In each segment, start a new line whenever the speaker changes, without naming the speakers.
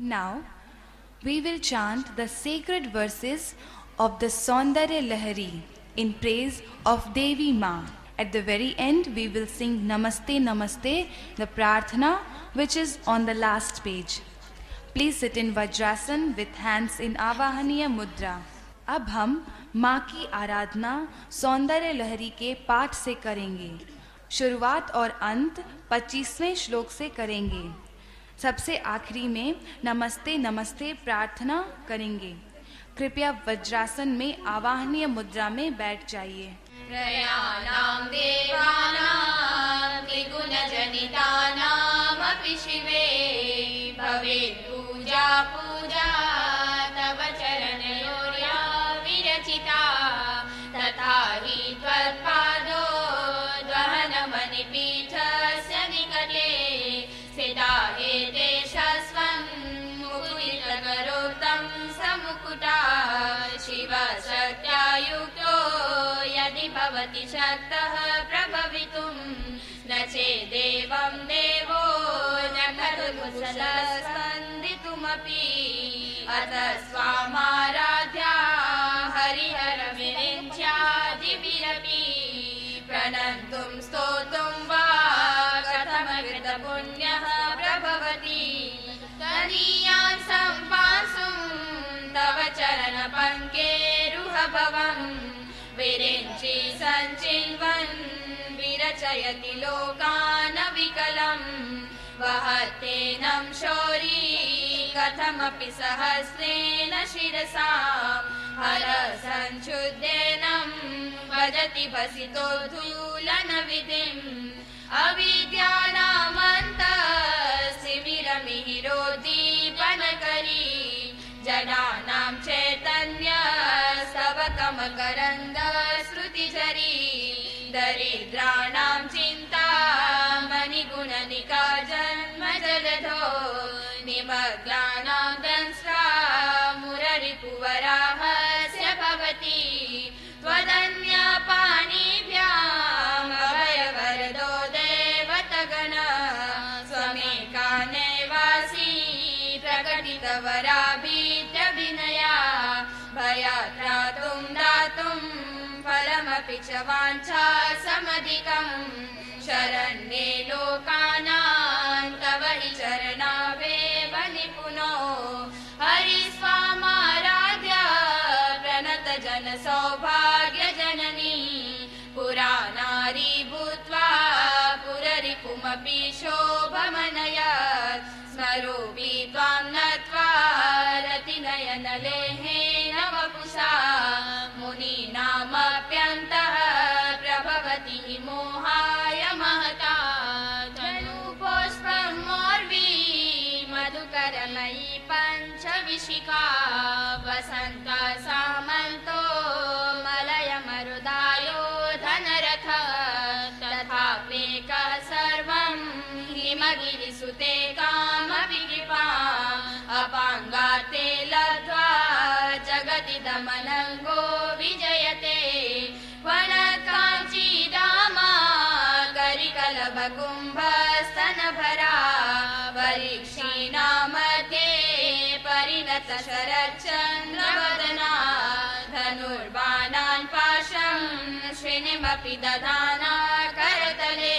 Now, we will chant the sacred verses of the Saundarya Lahari in praise of Devi Ma. At the very end, we will sing Namaste Namaste, the Prarthana, which is on the last page. Please sit in Vajrasan with hands in Avahaniya Mudra. अब हम माँ की आराधना सौंदर्य लहरी के पाठ से करेंगे। शुरुआत और अंत 25वें श्लोक से करेंगे। सबसे आखिरी में नमस्ते नमस्ते प्रार्थना करेंगे। कृपया वज्रासन में आवाहनीय मुद्रा में बैठ जाइए।
त्रयाणां देवानां त्रिगुणजनितानामपि शिवे भवेत् पूजा पूजा तव चरणयोर्या विरचिता तथा हि त्वत्पादो द्वहनमणिपीठस्य निकटे स्थिता एतेषस्वं मुकुलितकरोक्तं समुकुटा शिवशक्त्यायुक्तो यदि भवति शक्तः प्रभवितुं न चेदेवं देवो न खलु कुशलस्पन्दितुमपि अत स्वामाराध्या हरिहरविरिञ्च्यादिभिरपि प्रणन्तुं स्तोतुं वा कथमकृतपुण्यः प्रभवति तदीयान् सम्पासुं तव चरणपङ्केरुहभवम् विरिञ्चि सञ्चिन्वन् विरचयति लोकानविकलम् वहत्येनं शौरी कथमपि सहस्रेण शिरसा हरसञ्चुद्येनं भजति भसितोद्धूलनविधिम् अविद्यानामन्तस्तिमिरमिहिरोद्दीपनकरी जनानां चैतन्य स्तवकमकरन्द श्रुतिझरी दरिद्राणां चिन्तामणिगुणनिका जन्मजलधो निमग्नानां दंष्ट्रा मुररिपुवराहस्य भवति त्वदन्यपाणिभ्याम् अभयवरदो देवतगण स्वमेकानेवासी प्रकटितवराभीत्यभिनया भयात्रातुं दातुं फलमपि च वाञ्छा समधिकम् शरण्ये लोकानां तव हि चरणावेव निपुनो हरिस्वामाराध्या प्रणतजनसौभाग्यजननी पुरानारी भूत्वा पुररिपुमपि शोभमनया स्मरोमि त्वां नत्वा रतिनयनलेहेन वपुषा मुनीनामप्यन्तः प्रभवति हि मोहाय महता धनुपुष्पं मोर्वी मधुकरमयी पञ्चविशिखा वसन्त सामन्तो मलयमरुदायो धनरथ तथाप्येकः सर्वं हिमगिरिसुते कामपि कृपा अपाङ्गाते लब्ध्वा जगदिदमनङ्गो विजयते वनकाञ्चीदामा करिकलभकुम्भस्तनभरा परीक्षीणामध्ये परिणत शरच्चन्द्रवदना धनुर्बाणान् पाशं श्रेणिमपि दधाना करतले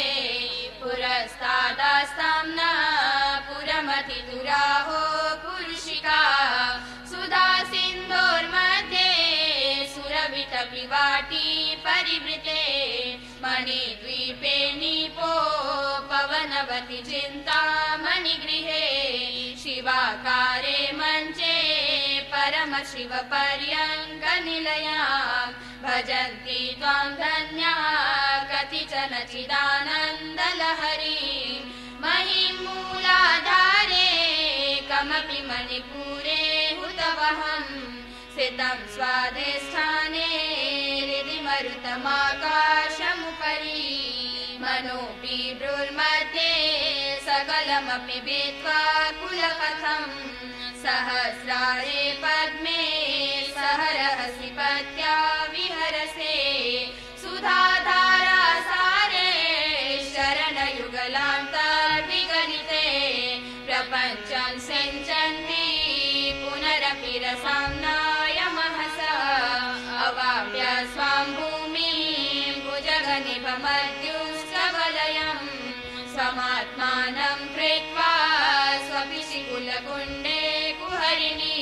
पुरस्तादास्तां न पुरमतिदुराहो पुरुषिका सुधा सिन्धोर्मध्ये सुरभितपिवाटी परिवृते मणिद्वीपे नीपो पवनवति चिन्तामणिगृहे शिवाकारे मञ्चे परमशिवपर्यङ्कनिलया भजन्ति त्वां धन्या कतिचन चिदानन्दलहरी महिमूलाधारे कमपि मणिपुरे हुतवहम् स्थितं स्वाधिष्ठाने हृदि मरुतमाकाशमुपरि मनोऽपि भ्रुर्मध्ये सकलमपि भित्त्वा कुलपथम् सहस्रारे पद्मे सहरहसि पत्या विहरसे सुधाधारासारे शरणयुगलान्तर्विगलिते प्रपञ्चं सिञ्चन्ति कविरपि रसाम्नायमहसा अवाप्य स्वां भूमिं भुजगनिभमद्युष्टवलयम् स्वमात्मानं कृत्वा स्वपिशिकुलकुण्डे कुहरिणी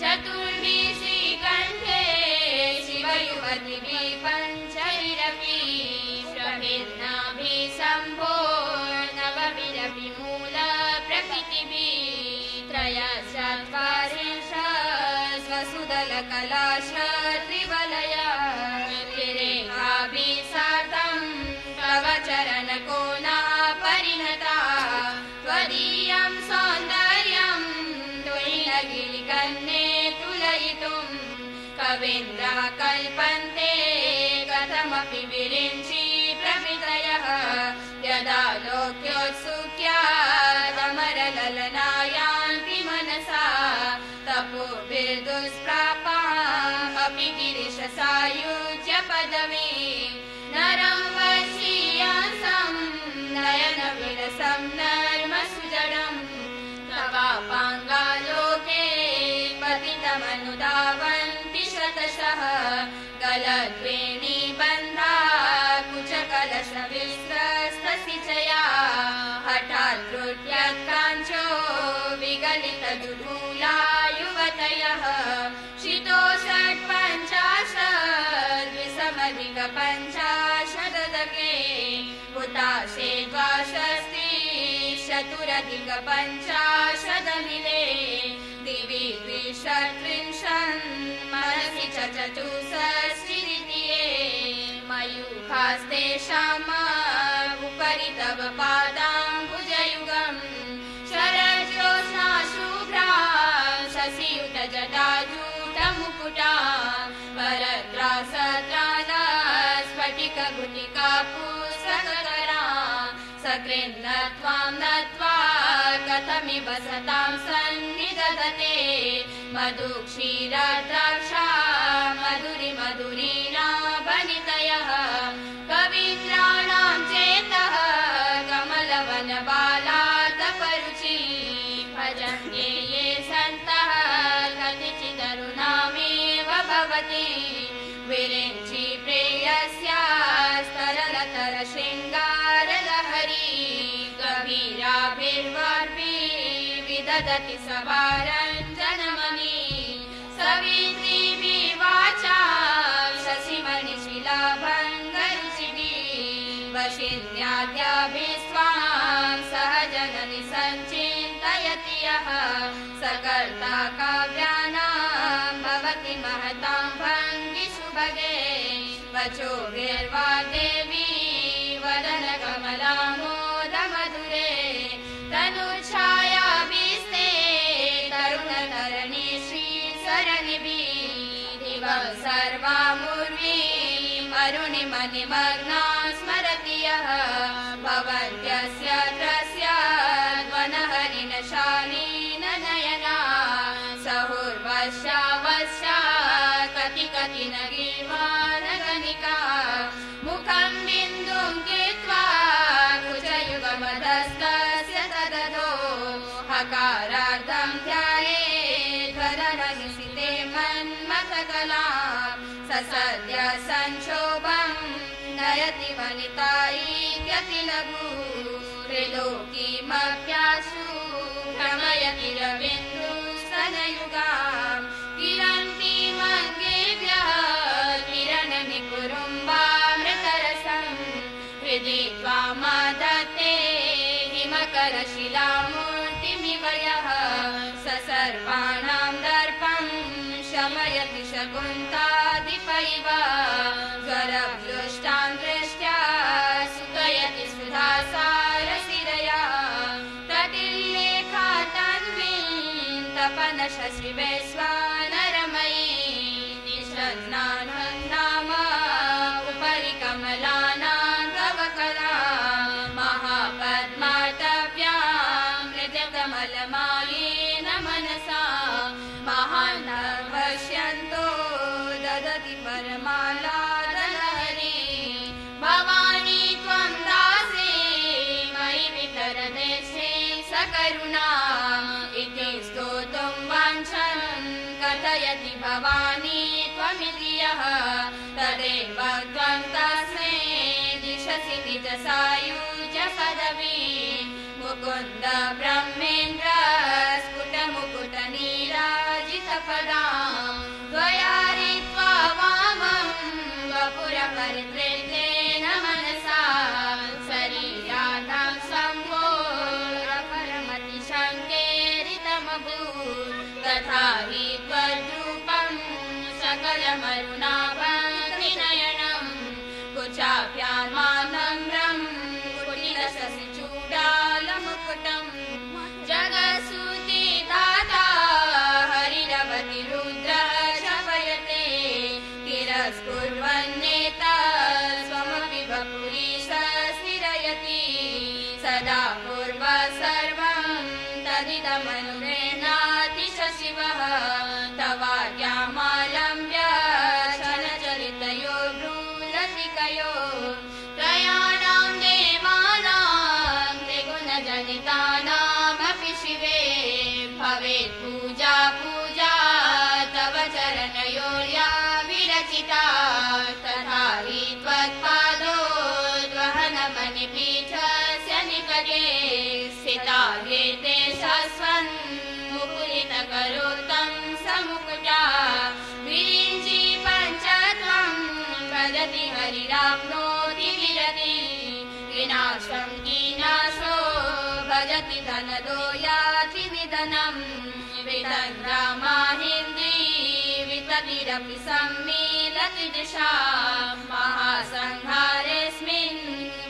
चतुर्भि श्रीकण्ठे शिवयुवतिभिः पञ्चैरपि प्रभिन्नाभिः सम्भो नवभिरपि मूलप्रकृतिभिः त्रयश्चत्वारिंश स्वसुदलकलाश त्रिवलया त्रिरेखाभिः सार्धं तव चरणकोना परिणता त्वदीयं सौन्दर्यं तुहिनगिरिकन्ये तुलयितुं कवीन्द्रः कल्पन्ते कथमपि विरिञ्चि प्रभृतयः यदा लोक्योत्सुक्यादमरललनायान्ति मनसा तपोभिर्दुष्प्रापा अपि गिरिशसायुज्य पदवी नरं वशीयांसं नयनविलसं नर्मसुजडं तवापाङ्गालोके पतितमनुधावन्ति शतशः गलद्वेणीबन्धा कुचकलशविस्रस्तसिचया हठात् त्रुट्यत्काञ्चो विगलितदुधूला युवतयः शितो षट्पञ्चाशद्विसमधिकपञ्चाशदके हुताशे द्वाषष्टि चतुरधिकपञ्चाशदनिले दिवि द्विषट्त्रिंशन् मनसि च चतुष्षष्टिरितिये मयूखास्तेषाम् उपरि तव पादाम्बुजयुगम् शरज्योत्स्नाशुभ्रां शशियुतजटाजूटमुकुटां वरद्रासद्रालस्फटिकगुटिकापुस्तककरां सकृन्नत्वां नत्वा कथमिव सतां सन्निदधते मधुक्षीरद्राक्षा मधुरिमधुरीणा वनितयः कवीन्द्राणां चेतः कमलवनबालातपरुचि भजन्ते ये सन्तः कतिचिदरुणामेव भवति विरिञ्चि प्रेयस्यास्तरलतरशृङ्गारलहरी गभीराभिर्वार्भिः विदधति सभारञ्जनमणि सवित्रीभिः वाचा शशिमणिशिलाभङ्गरुचिभिः वशिन्याद्याभिः स्वां सहजननि सञ्चिन्तयति यः सकर्ता काव्यानां भवति महतां भङ्गिषुभगे वचोभिर्वा देवी वदनकमलामोदमधुरे तनुच्छायाभिस्ते तरुणतरणि श्रीसरणिभिः दिवं सर्वामुर्वीम् अरुणिमनिमग्नां स्मरति यः भवन्त्यस्य त्रस्याद्वनहरिणशालीन नयना सहुर्वश्यावश्या कति कति न गीर्वाणगणिका मुखं बिन्दुं कृत्वा कुचयुगमधस्तस्य तदधो हकारार्थं ध्यायेद्वदननिसिते मन्मथकलां ससद्य संक्षोभं नयति वनितायीत्यति लघु त्रिलोकीमप्यासु भ्रमयति रवीन्द्रस्तनयुगां किरन्तीमङ्गेभ्यः किरणनिकुरुम्बामृतरसं हृदि त्वामादत्ते हिमकरशिलामूर्तिमिव यः स सर्वाणां दर्पं शमयति शकुन्तादिपैव ज्वरप्लुष्टां दृष्ट्या सुकयति सुधासारसिरया तटिल्लेखा तन्वीं तपनशशिवेश्वानरमयी निषन्नान् नाम उपरि कमलानां तव कला महापद्माटव्यां हृदयकमलमायेन मनसा महान् पश्यन्तो ददति परमालादलहरी भवानी त्वं दासे मयि वितरदेशे सकरुणा इति स्तोतुं वाञ्छन् सायुज्य पदवी मुकुन्द ब्रह्मेन्द्र स्फुटमुकुटनीराजितपदां त्वया रीत्वा वामं वपुरपरितृतेन मनसा शरीराणां सम्भोरपरमतिशङ्केरितमभूत् तथा हि त्वद्रूपं सकलमरुणाभङ्गिनयनं कुचाभ्यामानम्रं कुटिलशशिचूडालमुकुटं जगत्सूतिदाता हरिरवति रुद्रः शपयते तिरस्कुर्वन्नेता स्वमपि वपुरीश स्थिरयति सदा पूर्व सर्वं तदिदमनुगृह्णाति च शिवः तवाज्ञामालम्ब्य शनचरितयो भ्रूलतिकयो त्रयाणां देवानां त्रिगुणजनितानामपि शिवे भवेत् पूजा पूजा तव चरणयोर्या विरचिता तथा हि त्वत्पादोद्वहनमणिपीठस्य निकटे स्थिता ह्येते शाश्वन् मुकुलितकरोत्तं समुकुटा विरिञ्चि पञ्चत्वं वदति हरिराप्नोति विरति विनाशं कीनाशो भजति धनदो याति निधनं वितन्द्रामाहिन्द्री विततिरपि सम्मीलति दिशा महासंहारेऽस्मिन्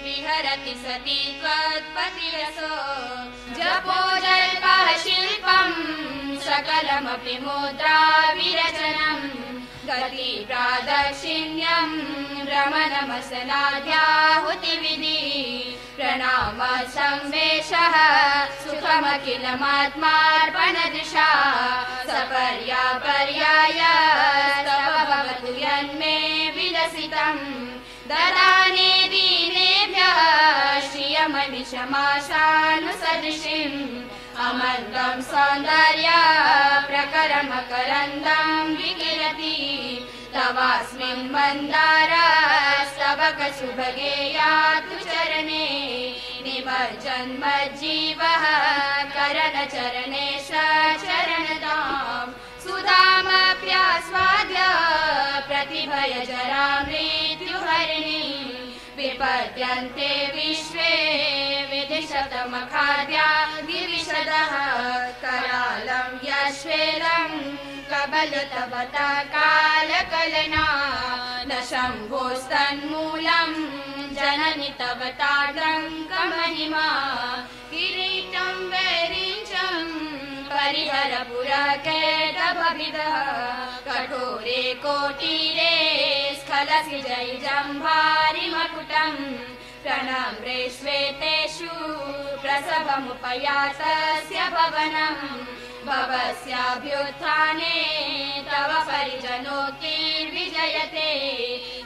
विहरति सति त्वत्पतिरसो जपो जल्पः शिल्पं सकलमपि मुद्रा विरचनं गति प्रादक्षिण्यं भ्रमणमसनाध्याहुतिविधि प्रणाम संवेशः सुखमखिलमात्मार्पणदृशा सपर्यापर्यायस्तव भवतु यन्मे विलसितं ददाने दीनेभ्यः श्रियमनिशमाशानुसदृशिम् अमन्तं सौन्दर्य प्रकरमकरन्दं विकिरति तवास्मिन् मन्दारस्तवकशुभगेयातु चरणे निमज्जन्मज्जीवः करणचरणे चरणताम् सुधामप्यास्वाद्य प्रतिभयजरा मृत्युहरिणी विपद्यन्ते विश्वे विदिशतमखाद्या दिविशदः करालं यश्वेदं कबलतवता कालकलना न शम्भोस्तन्मूलं जननि तव ताड्रङ्कमहिमा किरीटं वैरिञ्चं परिहरपुरकेटभविदः कठोरे कोटीरे स्खलसि जैजम्भारिमकुटं प्रणम्रे श्वेतेषु प्रसवमुपयातस्य भवनं भवस्याभ्युत्थाने तव परिजनोक्तिर्विजयते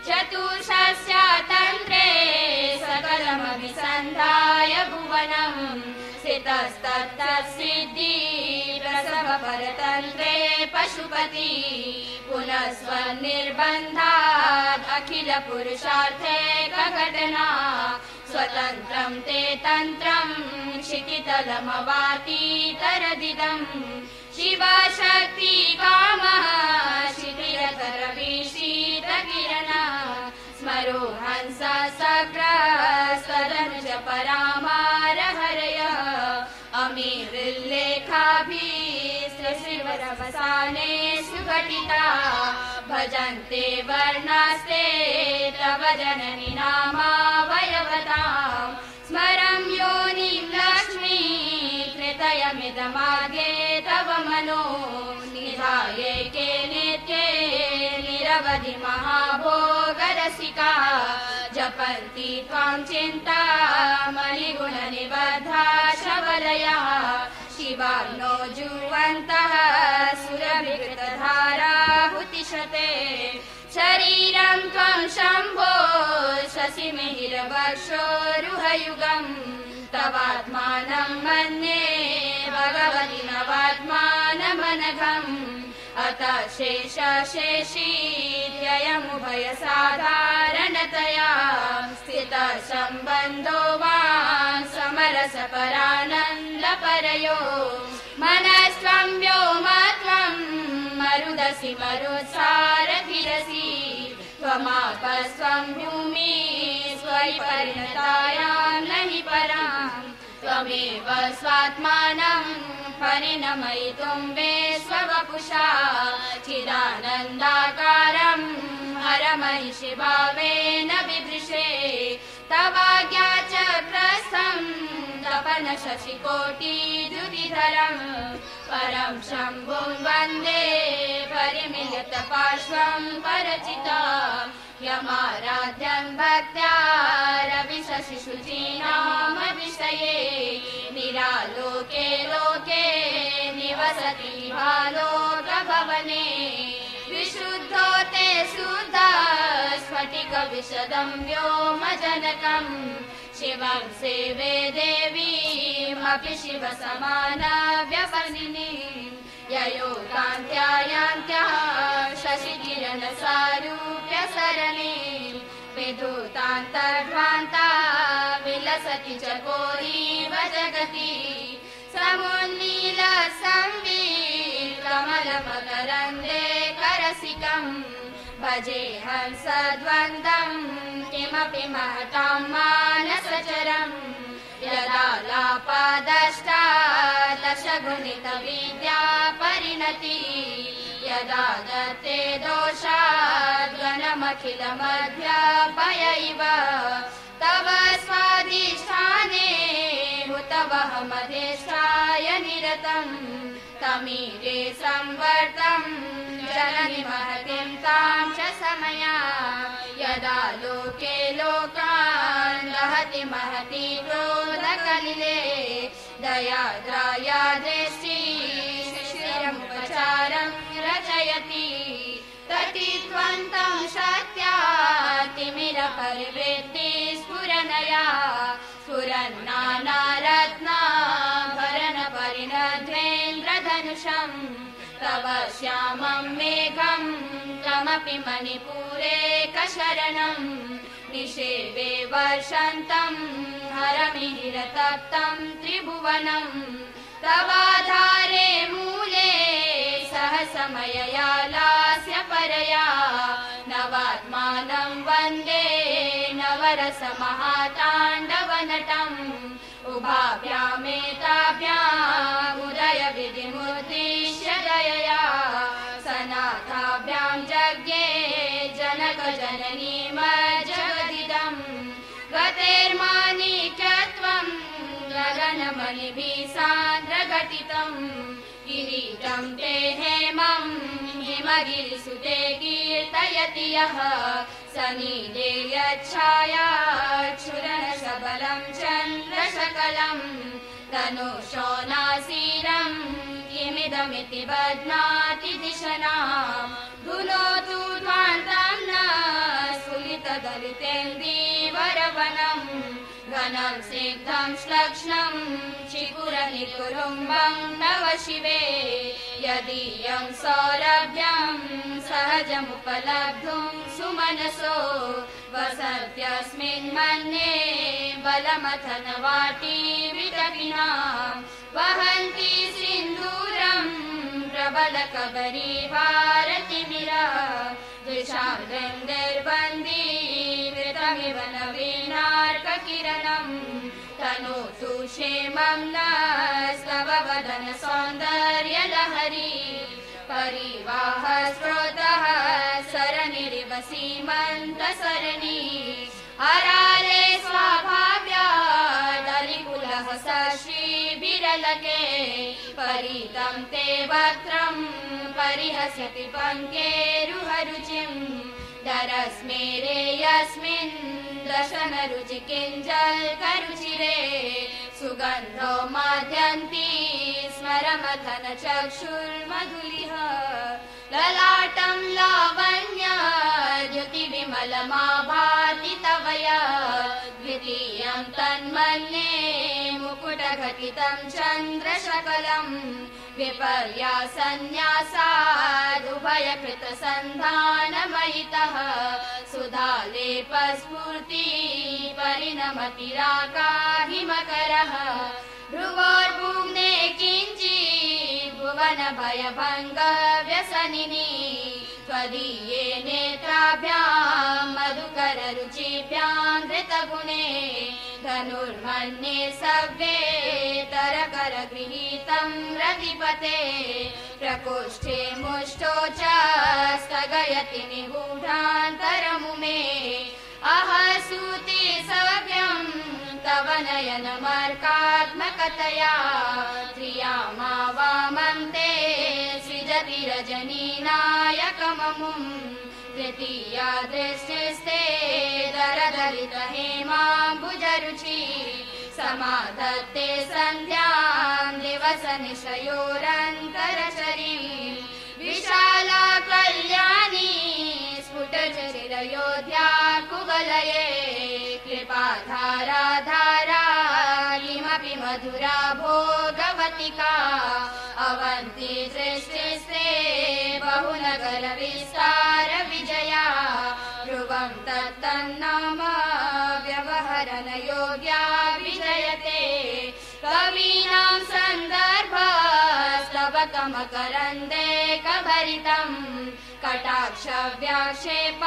चतुर्षस्यातन्त्रे सकलमभिसन्धाय भुवनं स्थितस्तत्तत्सिद्धि प्रसवपरतन्त्रे पशुपति पुनस्वनिर्बन्धात् अखिलपुरुषार्थे कघटना स्वतन्त्रं ते तन्त्रं क्षितितलमवातीतरदिदं शिवशक्ति कामः शिथिलतरवीशीतकिरणा स्मरो हंस सग्रस्तदनुज परामारहरयः अमीरुल्लेखाभिस्त्रिशिवरवसाने सुघटिता भजन्ते वर्णास्ते तव जननि नामावयवताम् स्मरं योनिं लक्ष्मी कृतयमिदमागे तव मनो निधायेके नित्ये निरवधि महाभोगरसिका जपन्ति त्वां चिन्तामणिगुणनिबद्धा शबलयः शिवाग्नो जुवन्तः सुरविकृतधाराहुतिशते शरीरं त्वं शम्भो शशिमिहिरवक्षोरुहयुगं तवात्मानं मन्ये भगवति नवात्मानमनघम् अत शेषशेषीत्ययमुभयसाधारणतया स्थितसम्बन्धो वा समरसपरानन्दपरयो मनस्त्वं व्योमत्वं मरुदसि मरुत्सारथिरसि त्वमापस्त्वं भूमि स्वयि परिणतायां नहि पराम् त्वमेव स्वात्मानं परिणमयितुं विश्ववपुषा चिदानन्दाकारं हरमहिषि भावेन बिभृशे तवाज्ञा चक्रस्थं तपन शशिकोटिद्युतिधरं परं शम्भुं वन्दे परिमिलितपार्श्वं परचिता यमाराध्यं भक्त्या रविशशिशुचीनामभिषये निरालोके लोके निवसति भालोकभवने विशुद्धो ते शुद्धा स्फटिकविशदं व्योमजनकम् शिवं सेवे देवीमपि शिवसमानाव्यपसिनीम् ययोगान्त्यायान्त्यः शशिकिरणसारूप्यसरणे विधूतान्तर्ध्वान्ता विलसति चकोरीव जगति समुन्नीलसंवीतमलमकरन्दे करसिकम् भजेऽहं सद्वन्द्वं किमपि महतां मानसचरम् यदा दशगुणितविद्या परिणति यदा दत्ते दोषाद्गणमखिलमध्यापय इव तव स्वाधिष्ठाने हुतवहमधिष्ठाय निरतम् तमीरे संवर्तं जननि महतीं तां च समया यदा लोके लोकान् दहति महती क्रोधकलिले दयाद्राया दृष्टि शिशिरमुपचारं रचयति ततित्वन्तं शक्त्या तिमिरपरिवृत्ति स्फुरनया स्फुरन्नानारत्नाभरणपरिणध्वेन्द्रधनुषं तव श्यामं मेघं कमपि मणिपूरेकशरणं निषेवे वर्षन्तं हरमिहिरतप्तं त्रिभुवनं तवाधारे मूले सहसमयया लास्य परया नवात्मानं वन्दे नवरसमहाताण्डवनटम् उभाभ्यामेताभ्यामुदयविधिमुद्दिश्य दयया सनाथाभ्यां जज्ञे जनकजननीमज्जगदिदम् गतेर्माणिक्यत्वं गगनमणिभिः सान्द्रघटितम् किरीटं ते हेमं हिमगिरिसुते कीर्तयति यः सनीले यच्छायाच्छुरनशबलं चन्द्रशकलं तनुशोनासीरं किमिदमिति बध्नाति दिशनाम् धुनोतु ध्वान्तं न स्फुलितदलितेन्दीवरवनम् घनं स्निग्धं श्लक्ष्णं चिकुरनिकुरुम्बं नव शिवे यदीयं सौरभ्यं सहजमुपलब्धुं सुमनसो वसत्यस्मिन् मन्ये बलमथनवाटी विटपिनां वहन्ति सिन्दूरं प्रबलकबरी भारतिमिरा दृशां गन्धर्वन्दी वृतमिव नवीनार्ककिरणं तनोतु क्षेमं नस्तव वदन सौन्दर्यलहरी परिवाह स्रोतः सरनिरिव सीमन्तसरणी हरारे स्वाभाव्यादलिकुलः सश्रीभिरलके परितं ते वक्त्रं परिहस्यति पङ्केरुहरुचिम् दरस्मेरे यस्मिन् दशनरुचिकिञ्जल्करुचिरे सुगन्धो माद्यन्ति स्मरमथन चक्षुर्मधुलिह ललाटं लावण्य द्युतिविमलमाभाति तवया द्वितीयं तन्मन्ये मुकुटघटितं चन्द्रशकलम् विपर्यासन्न्यासादुभयकृतसन्धानमयितः सुधालेपस्फूर्ति परिणमतिराकाहिमकरः भ्रुवोर्भुम्ने किञ्चित् भुवनभयभङ्गव्यसनिनि त्वदीये नेत्राभ्यां मधुकररुचिभ्यां धृतगुणे धनुर्मन्ये सव्येतरकरगृहीतं रतिपते प्रकोष्ठे मुष्टो च स्थगयति निगूढान्तरमुमे अहसूति सव्यं तव नयनमर्कात्मकतया त्रियामा वामं ते सृजति रजनीनायकममुम् तृतीया दृष्टिस्ते दरदलितहेमाम्बुजरुचि समाधत्ते सन्ध्यां दिवसनिशयोरन्तरचरीं विशाला कल्याणी स्फुटचरिरयोध्या कुवलये कृपाधारा धारा किमपि मधुरा भोगवतिका अवन्ति सृष्टिस्ते बहुनगरविस्तार विजया ध्रुवं तत्तन्नाम व्यवहरन योग्या विजयते कवीनां सन्दर्भस्तवकमकरन्दे कभरितं कटाक्षव्याक्षेप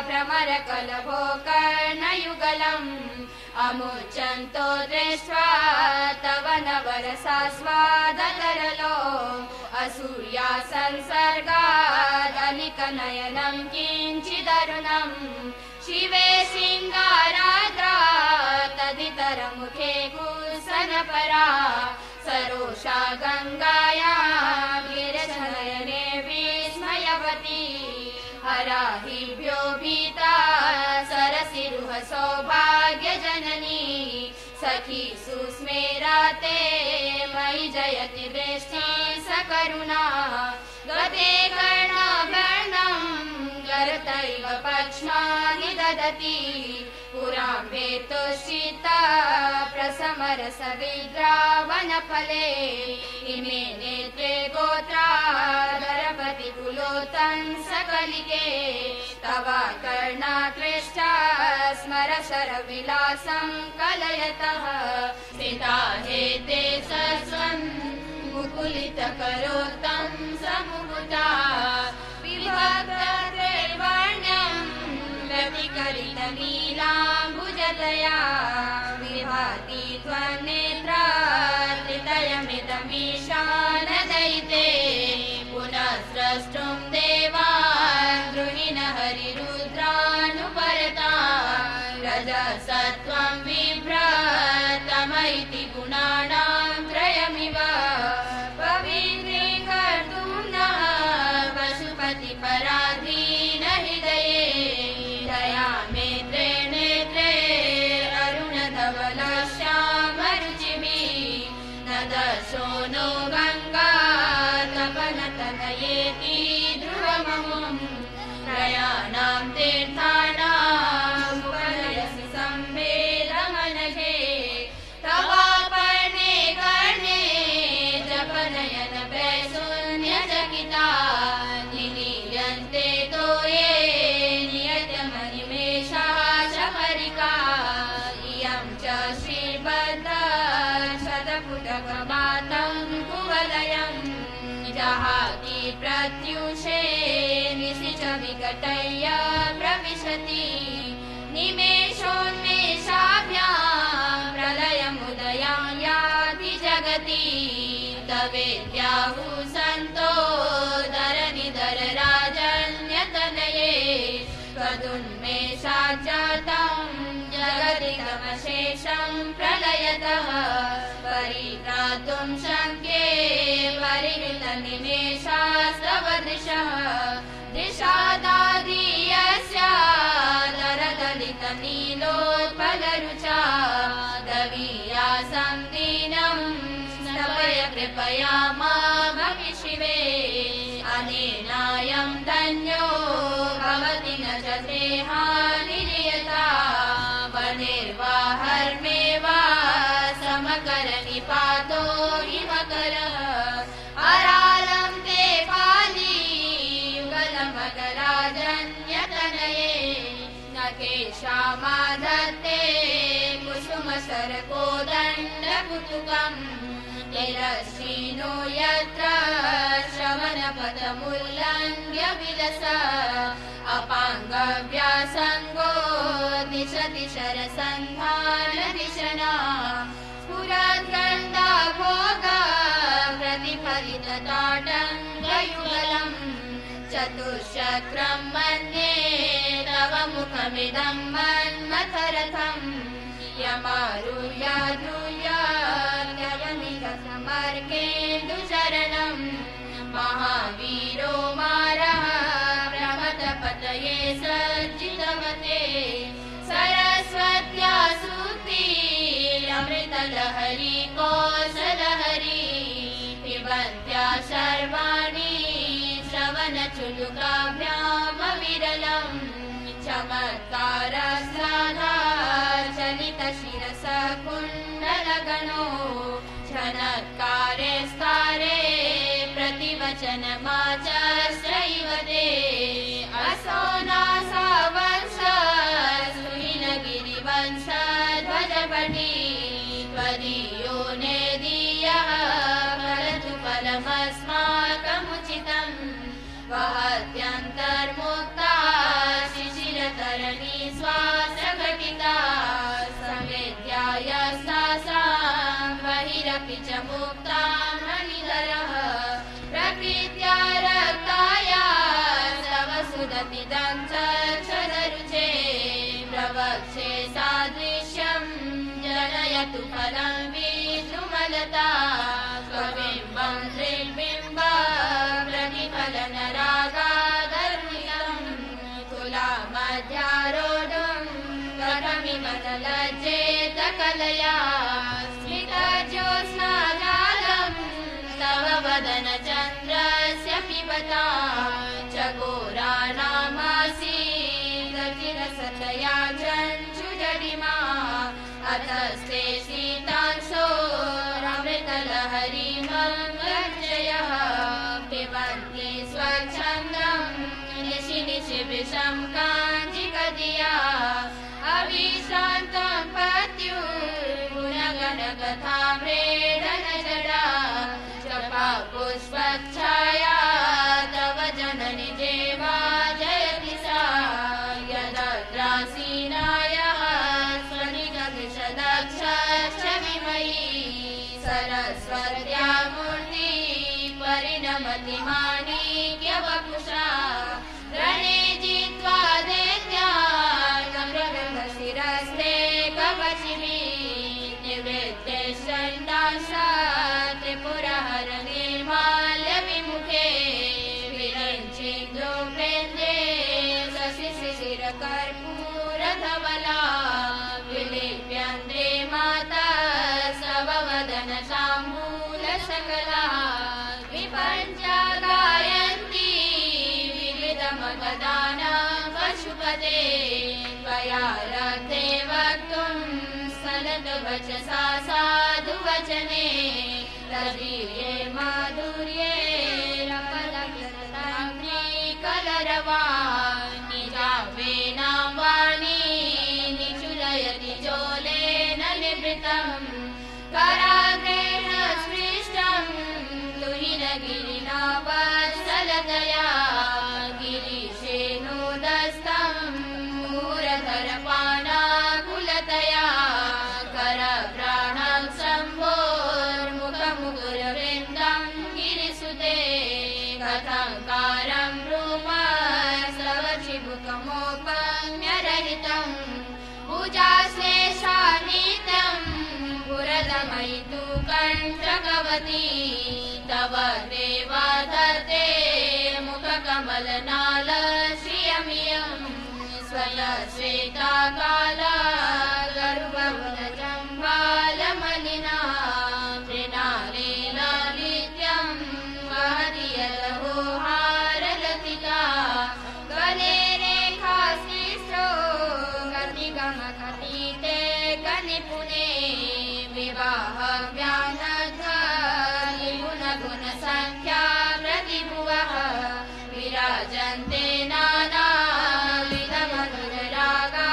भ्रमरकलभो कर्णयुगलम् अमुच्यन्तो दृष्ट्वा तव नवरसास्वादतरलो असूर्या संसर्गादलिकनयनं किञ्चिदरुणम् शिवे सिंगाराद्रा तदितरमुखे कुसनपरा सरोषा गङ्गायां गिरिशनयने विस्मयवती हराहिभ्यो भीता सरसिरुह सौभाग्यजननी सखी सुस्मेराते मयि जयति दृष्टि सकरुणा गते कर्णाभरणं गरतैव पक्ष्मानि ददति पुराम्बे तुष्टिता प्रसमरसविद्रावणफले इमे नेत्रे गोत्राधरपति कुलोत्तन् सकलिके तव कर्णाकृष्टा स्मर शरविलासं कलयतः स्थिता हेते सस्वन् मुकुलितकरोत्तं समुकुता विभक्तत्रिवर्ण्यं व्यतिकलितनीलाम्बुजतया विभाति त्वन्नेत्रा त्रितयमिदमीशानदयिते पुनः स्रष्टुं देवान् गृहीण हरिरुद्रानुपरता रजसत्त्वं बिभ्रतम इति गुणानां त्रयमिव पवित्रीकर्तुं नः पशुपतिपराधीन हृदये दया मेत्रे नेत्रे अरुणधवलश्यामरुचिभिः न दर्शो नो गङ्गा तपनतनयेति ध्रुवममुम् प्रयाणां तीर्थानाम् उपनयसि संवेदमनघे तवापर्णे कर्णे जपनयन वैशून्यचकिता निलीयन्ते तोये नियतमनिमेषा शबरिका इयं च श्रीबद्धा शतपुटकमातं कुवलयम् जहाति प्रत्यूषे निशिच विकटय्य प्रविशति निमेषोन्मेषाभ्यां प्रलयमुदयां याति जगति तवेद्याहु सन्तो दरनिधरराजन्यतनये त्वदुन्मेषाज्जातं जगति गमशेषं प्रलयतः परित्रातुं शक्ये परिणतनिमेषास्तव दृशः दिशादादीयस्या दरदलितनीलोत्पलरुचा दवीयासं दीनं स्तवय कृपया मामपि शिवे अनेनायं धन्यो भवति न च देहानिर्यता वनिर्वाहर केशामाधत्ते कुसुमसरकोदण्डकुतुकम् तिरश्रीनो यत्र श्रवणपदमुल्लङ्घ्य विलसा अपाङ्गव्यासङ्गो दिशति शरसन्धानदिशना स्फुरद्गन्धा भोगा प्रतिफलितताटङ्गयुगलम् चतुश्चक्रं मन्ये तव मुखमिदं मन्मथरथम् यमारुह्याद्रुह्याद्यवनिकसमर्केन्दुचरणम् महावीरो मारः प्रमथपतये सज्जितवते सरस्वत्या सूक्तिरमृतलहरी कौसलहरी पिबन्त्या सर्वाणि श्रवणचुलुकाभ्यामविरलम् चमत्कारसाधा चलितशिरसकुण्डलगणो झनत्कारे स्कारे प्रतिवचनमाचश्रैव ते असो नासावंश सुहीनगिरिवंशध्वजपटी त्वदीयो नेदीयः फलतु फलमस्माकमुचितम् वहत्यन्तर्मुक्ता शिशिरतरणि स्वासघटिता समेध्यायस्तासां बहिरपि च मुक्ता मणिधरः प्रकृत्या रक्ताया तव सुदतिदं चक्षुरुचे प्रवक्षे सादृश्यं जनयतु फलं विद्रुमलता स्वबिम्बं दृग्बिम्बं प्रतिफलनरागादर्मितं तुलामध्यारोढुं कथमिव न लज्जेत कलया स्मितज्योत्स्नाजालं तव वदनचन्द्रस्य पिबता चकोरानामासी गतिरसतया चञ्चुजडिमा अतस्ते शीतांशो अमृतलहरीमङ्गजयः पिबन्ति स्वच्छन्दं निशि निशि विषं काञ्चिकदिया अविश्रान्तं पत्युर्गुणगणकथाम्रेडनजडा जपा पुष्पच्छाया तव जननि देवा जयति सा यदग्रासीनायः स्वनिगमिषदक्षविमयी सरस्वत्या मूर्ति परिणमति माणिक्यवपुषा रणे जित्वा दैत्यानमृगशिरस्ते कवचिभिः निवृत्ते षण्डांसा त्रिपुरहर निर्माल्यविमुखे विरञ्चिद्रुपेन्द्रे शशिशिशिरकर्पूरधवला विलिप्यन्ते माता स्ववदनशाम्बूलशकला विपञ्चा गायन्ति विविधमगदानं पशुपते त्वया रक्ते वक्तुं सनद्वचसा साधुवचने तदीये माधुर्ये रपदग्धताग्नि कलरवान् निजावेनां वाणी निचुलयति जोलेन निभृतम् कराग्रेण स्पृष्टं तुहिनगिरिना वत्सलतया गिरिशेनोदस्तं मूरधरपानाकुलतया करप्राणं शम्भोर्मुखमुकुरवृन्दं गिरिसुते कथङ्कारं ब्रूम स्वचिबुकमोपम्यरहितं भुजाश्लेषानित्यं पुरदमयितु कण्ठकवती तव देवा दत्ते मुखकमलनालश्रियमियं स्वयश्वेताकाला गर्भमुदजम्बालमलिना मृणालीलालित्यं वहति यलहो हारलतिका गले रेखाश्लिष्टो गतिगमकतीते गनिपुने विवाहव्यानध्वनिगुणगुणसङ्ख्या प्रतिभुवः विराजन्ते नानाविधमधुररागा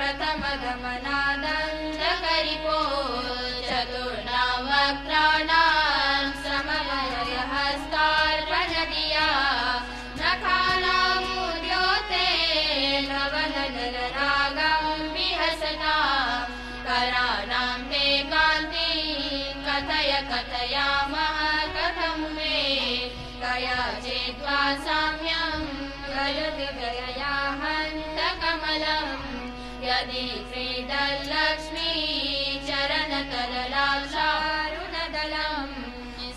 प्रथमगमनादन्दकरिपो चतुर्णावक्त्राणां समवयहस्तार्पणदिया नखानामुद्योते नवनगररागं विहसता कराणां ते कान्तिं कथय कथयामः कथं मे कया चेत्वा साम्यं गरुडगयया हन्तकमलं यदि श्रीधरलक्ष्मी चरणकरलाक्षारुणदलं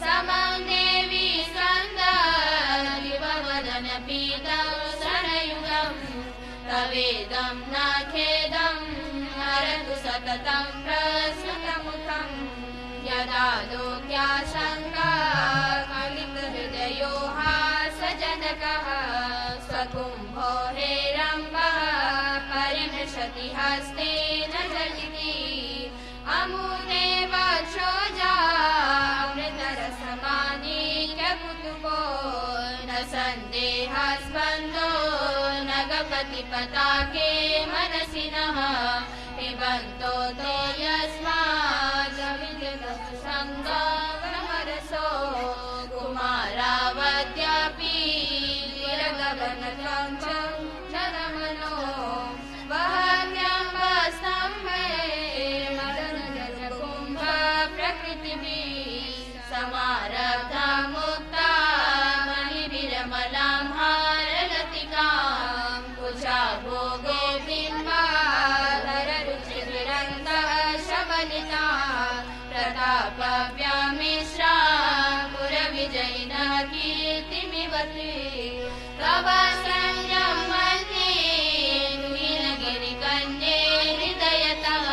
समं देवी स्कन्दविभवदनपीतं शरणयुगं तवेदं न खेदं हरतु सततं प्रसृतमुखं यदा लोक्याशङ्का कलितहृदयो हासजनकः स्वकुम्भो हेरम्बः परिमृशति हस्तेन जलिति अमूले वक्षोजामृतरसमानीक्यकुतुको न सन्देहास्पन्दो नगपति पताके मनसि नः पिबन्तो ते यस्मादमिलितसुसङ्गमरसो कुमारावद्यापि विरगवनतं जनमनो वहन्यं वस्तम्भे मदनजकुम्भ प्रकृतिभिः समारब्धा मुक्ता मणिभिरमलां हारलतिकां कुचाभो गोपिम्बाधररुचिभिरन्तः शबलिता प्रतापव्यामिश्रा पुरविजयिनः कीर्तिमिवति तव संयं मन्ये नीलगिरिकन्ये हृदयतः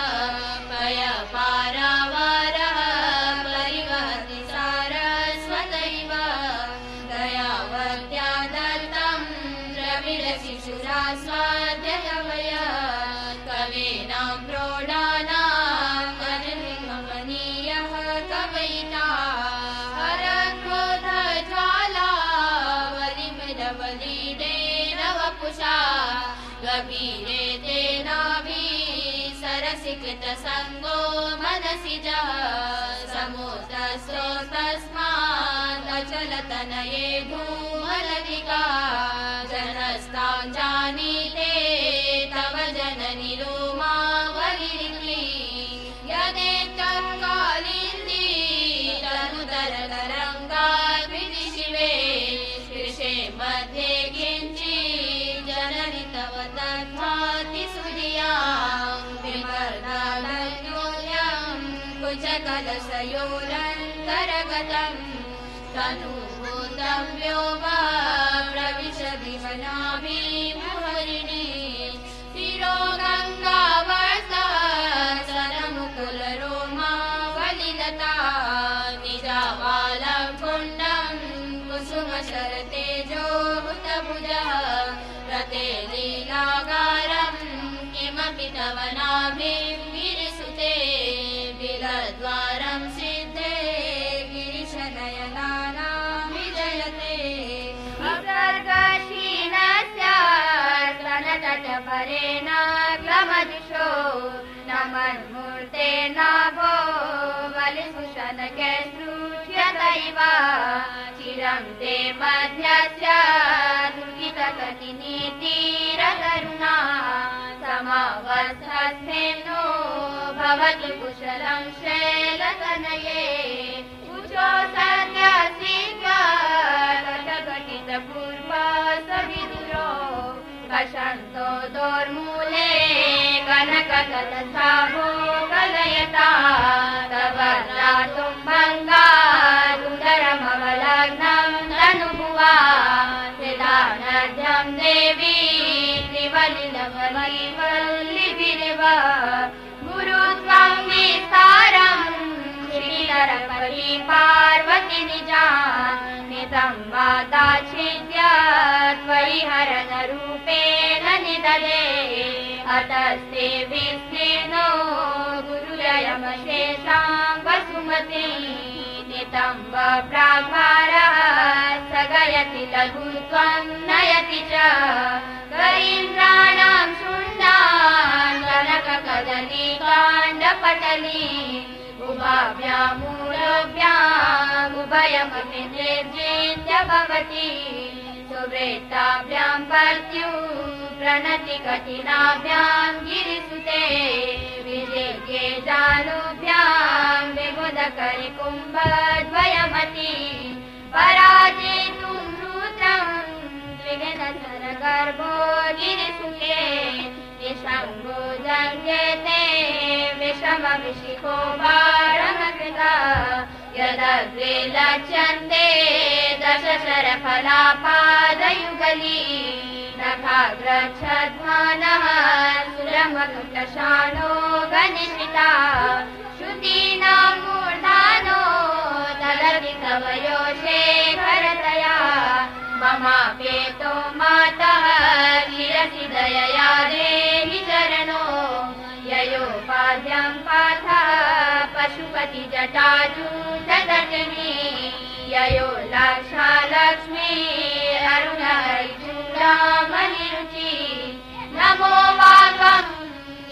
पयपारावारः परिवहति सारस्वतैव दयावत्या दत्तं द्रविडशिशुरा स्वाध्यायवय कवीनां प्रौढानां कनिर्गमनीयः कवयिता हरक्रोधज्वाला वलिमिलवलीडेन वपुषा गभीरे तेनाभिः सरसिकृतसङ्गो मनसि जः समुद्रस्थो तस्मात् अचलतनये धूमलतिका जनस्तां जानीते तव जननि रोमावलिरिक्ली यदेतत्कालिन्दी तनुतरतरङ्गाद्विधि शिवे कृशे मध्ये किञ्चित् जननि तव तद्भाति सुधियां विमर्दनन्योन्यं कुचकलशयोरन्तरगतं तनुभूतं व्योमा प्रविशदिवनाभिमुहरिणी शिरो गङ्गावर्तः सरमुकुलरोमावलिलता निजावालं कुण्डं कुसुमशरतेजो हुतभुजः रते लीलागारं किमपि तव नाभिं गिरिसुते बिलद्वारं सिद्धे गिरिशनयनानां विजयते अपसर्गशीनस्य स्तनतटपरेण ग्लमजुषो नमन्मूर्ते नाभो बलिभूषणके श्रुष्यतैव चिरं ते मध्यस्य दुर्गितकटिनीतिरकरुणा समावस्थस्थेनो भवतु कुशलं शैलतनये उचो सद्यसीत्वाघटितपूर्वासविदुरो कषन्तो दोर्मूले कनककलशाभो कलयता तव तुम्भङ्गारुदरमवलग्नं तनुभुवा सिदानद्यं देवी त्रिवलिलवलिवल्लिभिरिव गुरुत्वं विस्तारं श्रीधरपरि पार्वती निजान्वितं वादाच्छिद्य त्वयि हरणरूपेण निदले अतस्ते विस्तीर्णो गुरुलयमशेषां वसुमती नितम्ब प्राभारः सगयति लघुत्वं नयति च गरीन्द्राणां शून्यान् पटली उभाभ्यामूलभ्याम् उभयमपि निर्जित्य भवति सुवृत्ताभ्याम् पत्युः प्रणति कठिनाभ्याम् गिरिसुते विजित्ये जानुभ्याम् विबुधकरि कुम्भद्वयमति पराजेतुम् रुद्रम् द्विविधसरगर्भो गिरिसुते निशम्भो जङ्घ्यते विषमविशिखो वारमकृता यदग्रे लक्ष्यन्ते दशशरफलापादयुगली नखाग्रच्छध्वानः सुरमकुटशाणो गनिष्ठिता श्रुतीनां मूर्धानो ददति कवयो शेखरतया ममापेतो मातः शिरसि दयया देहि चरणो ययोपाद्यं पाथ पशुपति जटाजूटदटनी ययो लाक्षा लक्ष्मी अरुणहरिचूडामणिरुचि नमो वागम्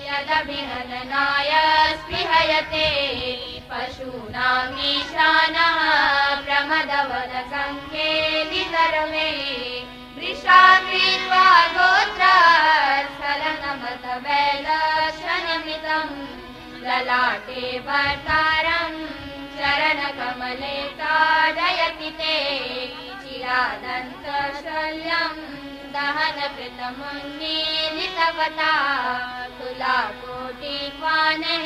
यदभिहननाय स्पृहयते पशूनामीशानः प्रमदवनसङ्ख्ये वितरमे वृषाकृत्वा गोत्रस्खलनमतवैलक्षणमिदम् ललाटे भर्तारम् चरणकमले ताडयति ते चिरादन्तशल्यम् दहनकृतमुन्मीलितवता तुलाकोटिक्वानः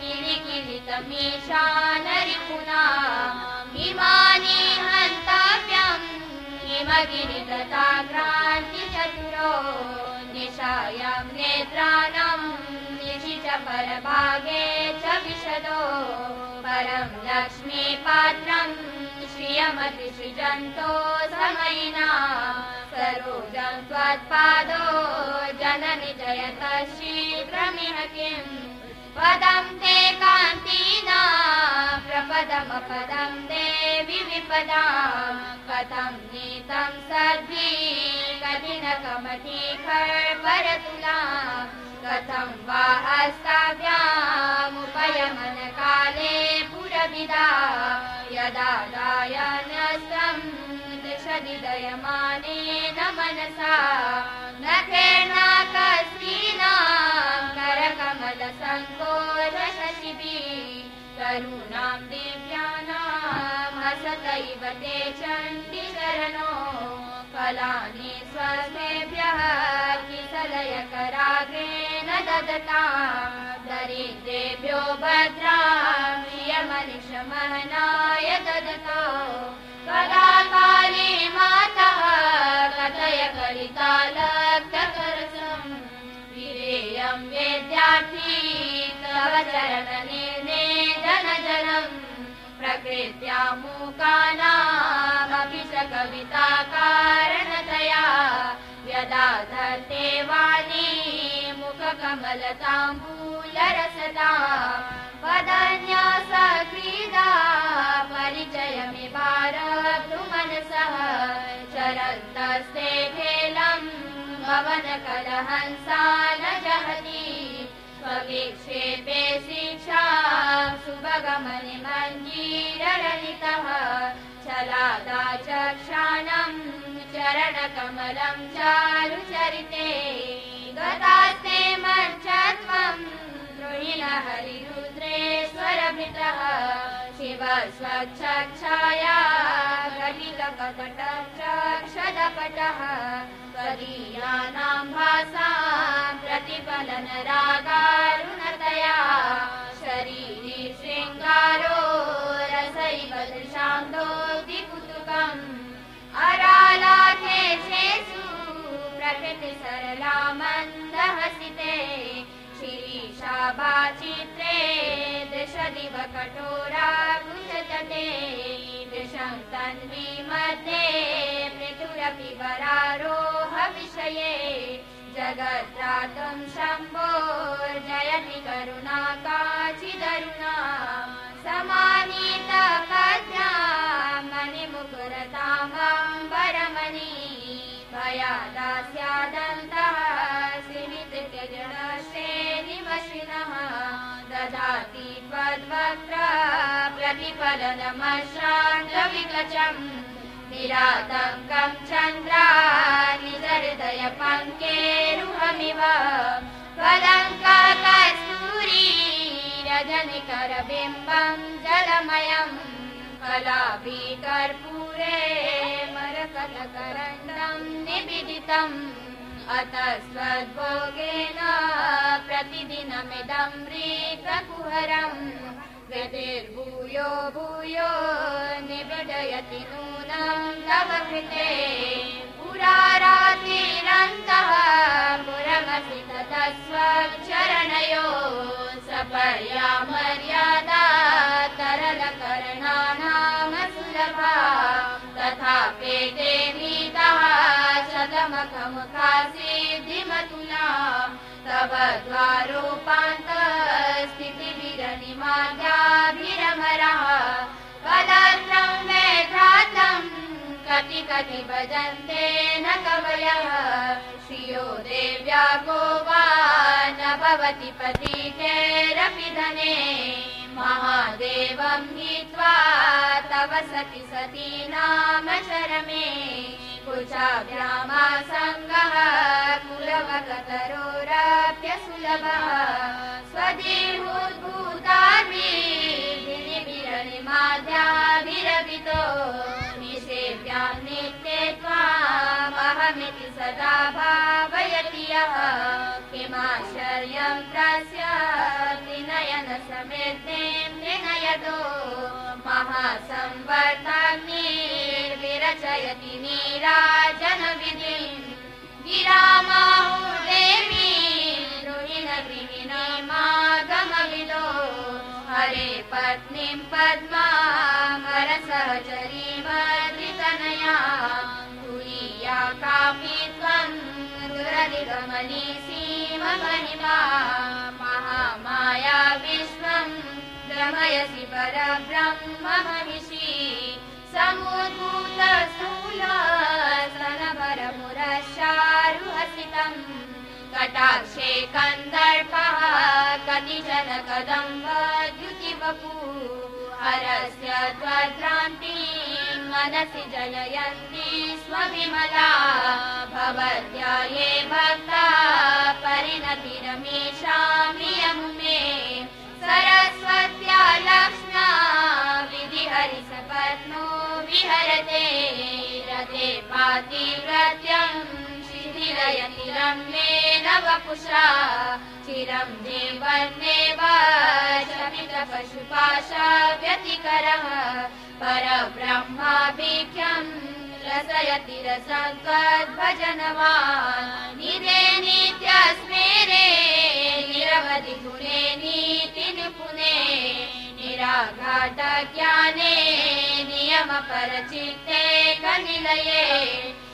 किलिकिलितमीशानरिपुना इमानि हन्ताव्यम् हिमगिरिदताक्रान्तिचतुरो निशायां नेत्राणाम् निशि च परभागे च विशदो परं लक्ष्मीपात्रम् श्रियमतिसृजन्तो समयिना सरोजं त्वत्पादो जननि जयत शीघ्रमिह किम् पदं ते कान्तिना प्रपदमपदं देवि विपदा कथं नीतं सद्भिः कठिनकमठीखर्परतुला कथं वा हस्ताभ्यामुपयमनकाले पुरविदा यदा दायनस्तं दिशदि दयमानेन मनसा नखेर्नाकस्त्रीणां करकमलसङ्कोचशशिभिः करुणां दिव्यानाम् असतैव ते चण्डिशरणो फलानि स्वस्तेभ्यः किसलयकराग्रेण ददताम् दरिद्रेभ्यो भद्रां प्रियमनिशमहनाय ददतो कदा काली मातः कथय कलितालक्तकरसम् विरेयं वेद्यार्थी तव चरणनिर्नेदनजलम् प्रकृत्या मूकानामपि च कविताकारणतया व्यदाधत्ते वाणी मुखकमलताम्बूलरसदा वदन्यासक्रीडा परिचयमिवारब्धु मनसः चरन्तस्ते खेलम् भवनकलहंसा न जहति स्वविक्षेपे शिक्षा सुभगमनिमञ्जीरललितः चलादा चक्षाणं चरणकमलं चारुचरिते गतास्ते मञ्चत्वं द्रोहिणः हरिरुद्रेश्वरभृतः शिव स्वच्छाया कटिलकपटक्षदपटः त्वदीयानां भासां प्रतिफलनरागारुणतया शरीरे शृङ्गारो रसैव दृशां दोक्तिकुतुकम् अरालाखेशेषु प्रकृतिसरला मन्दहसिते शिरीषाभाचित्रे दृशदिव कठोरा कुशतटे दृशं तन्वी मध्ये पृथुरपि वरारोह विषये जगत्रातुं शम्भोर्जयति करुणा काचिदरुणा समानीतपद्भ्यां मणिमुकुरतामम्बरमणि भयादास्यादन्तः श्रीनित्यजडश्रेणिवशिनः ददाति त्वद्वक्त्र प्रतिफलनमश्रान्तविकचम् निरातङ्कं चन्द्रा निजहृदयपङ्केरुहमिव कलङ्ककस्तूरी रजनिकरबिम्बं जलमयम् कलाभिकर्पूरे मरकतकरण्डं निवेदितम् अतस्त्वद्भोगेन प्रतिदिनमिदं रीतकुहरम् गतिर्भूयो भूयो निवेदयति नूनं तव कृते पुरारातिरन्तः पुरमसि ततस्त्वच्चरणयो सपर्या मर्यादा तरलकरणानां सुलभा तथापेते नीतः शतमखमुखासिद्धिमतुला तव द्वारोपान्तस्थितिभिरनिमाद्याभिरमरः कलत्रं मेघ्रातं कति कति भजन्ते न कवयः श्रियो देव्या को वा न भवति पतितेरपि धने महादेवं हित्वा तव सति सती नाम शरमे कुचाभ्यामासङ्गः कुलवकतरोरप्यसुलभः स्वदेहोद्भूताभिरनिमाद्याभिरवितो निषेव्यां नित्ये त्वामहमिति सदा भावयति यः किमाश्चर्यं तस्य त्रिनयनसमेतें त्रिनयतो महासंवर्ताग्निर्विरचयति नीराजनविधिं गिरामाहुर्देवी रुहिणगृहिणीमागमविदो हरे पत्नीं पद्मामरसहचरीमद्रितनया तुरीया कापि त्वं दुरधिगमनी सीममहिमा महामाया विश्वं भ्रमयसि परब्रह्म महिषी समुद्भूतस्थूलस्तनभरमुरश्चारुहसितं कटाक्षे कन्दर्पः कतिचन कदम्बद्युतिवपु हरस्य त्वद्भ्रान्तिं मनसि जनयन्ति स्वविमला भवत्या ये भक्ता परिणतिरमीषामि यमुने सरस्वत्या लक्ष्म्या विधिहरिसपत्नो विहरते रते पातिव्रत्यं शिथिलयति रम्येन वपुषा चिरं जीवन्नेव शमितपशुपाशव्यतिकरः परब्रह्माभिख्यं रसयति रसं त्वद्भजनवान् निधे नित्यस्मेरे निरवधि गुणे नीति निपुणे निराघातज्ञाने नियमपरचित्ते कनिलये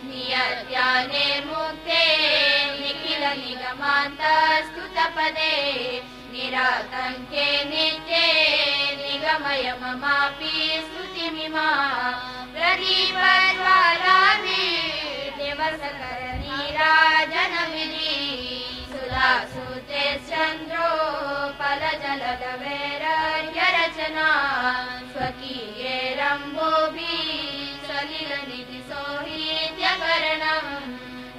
नियत्याने मुक्ते निखिल निगमान्तस्तुतपदे निरातङ्के नित्ये निगमय ममापि स्तुतिमिमा प्रदीपज्वालाभिर्निवसकरनीराजनविधि सुधासुते चन्द्रोपलजलदवेरर्यरचना स्वकीये रम्भोभिः सलिलनिधिसोहित्यकरणम्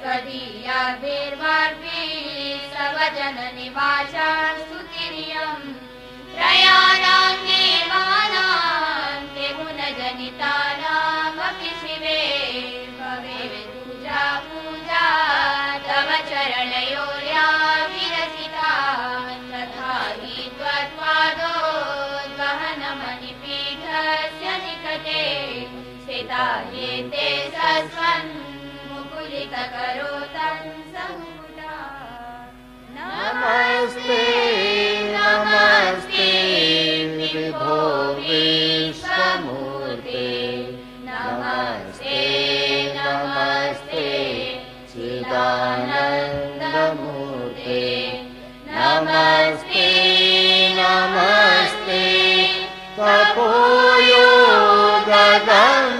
त्वदीयाभिर्वार्भिः स्वजननिवाचा स्तुतिरियम् त्रयाणां देवानां त्रिगुणजनितानामपि शिवे भवेत् पूजा पूजा तव चरणयोर्या विरचिता तथा हि त्वत्पादोद्वहनमणिपीठस्य निकटे स्थिता ये ते सस्वन् मुकुलितकरोतं समुकुटा
नमस्ते नमस्ते विभो विश्वमूर्ते
नमस्ते नमस्ते
चिदानन्दमूर्ते नमस्ते नमस्ते तपोयोगदं